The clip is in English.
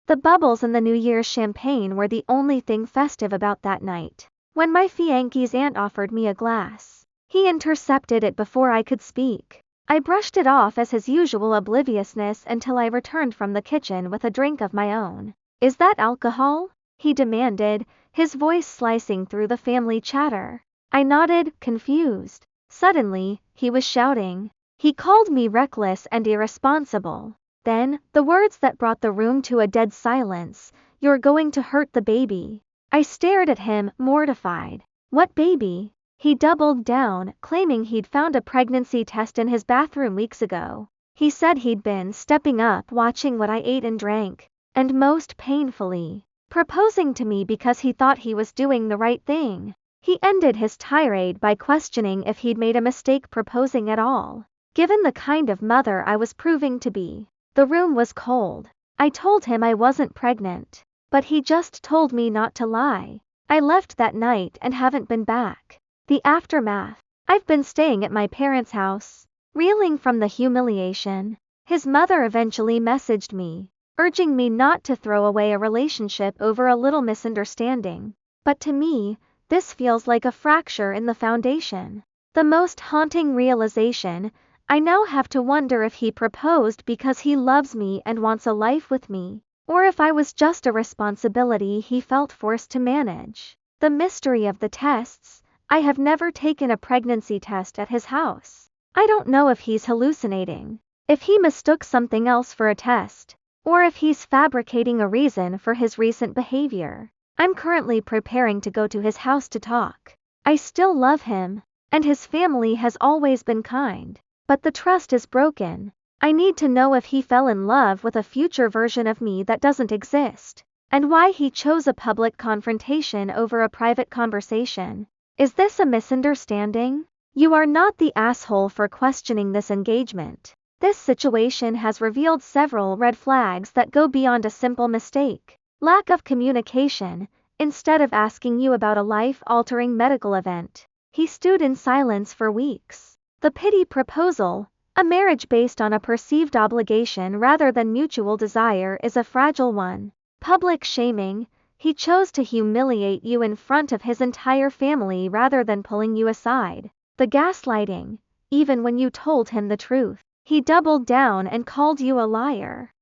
The bubbles and the New Year's champagne were the only thing festive about that night. When my fiancé's aunt offered me a glass, he intercepted it before I could speak. I brushed it off as his usual obliviousness until I returned from the kitchen with a drink of my own. "Is that alcohol?" he demanded, his voice slicing through the family chatter. I nodded, confused. Suddenly, he was shouting. He called me reckless and irresponsible. Then, the words that brought the room to a dead silence: "You're going to hurt the baby." I stared at him, mortified. "What baby?" He doubled down, claiming he'd found a pregnancy test in his bathroom weeks ago. He said he'd been stepping up, watching what I ate and drank, and most painfully, proposing to me because he thought he was doing the right thing. He ended his tirade by questioning if he'd made a mistake proposing at all, given the kind of mother I was proving to be. The room was cold. I told him I wasn't pregnant, but he just told me not to lie. I left that night and haven't been back. The aftermath. I've been staying at my parents' house, reeling from the humiliation. His mother eventually messaged me, urging me not to throw away a relationship over a little misunderstanding. But to me, this feels like a fracture in the foundation. The most haunting realization: I now have to wonder if he proposed because he loves me and wants a life with me, or if I was just a responsibility he felt forced to manage. The mystery of the tests. I have never taken a pregnancy test at his house. I don't know if he's hallucinating, if he mistook something else for a test, or if he's fabricating a reason for his recent behavior. I'm currently preparing to go to his house to talk. I still love him, and his family has always been kind, but the trust is broken. I need to know if he fell in love with a future version of me that doesn't exist, and why he chose a public confrontation over a private conversation. Is this a misunderstanding? You are not the asshole for questioning this engagement. This situation has revealed several red flags that go beyond a simple mistake. Lack of communication. Instead of asking you about a life-altering medical event, he stewed in silence for weeks. The pity proposal. A marriage based on a perceived obligation rather than mutual desire is a fragile one. Public shaming. He chose to humiliate you in front of his entire family rather than pulling you aside. The gaslighting. Even when you told him the truth, he doubled down and called you a liar.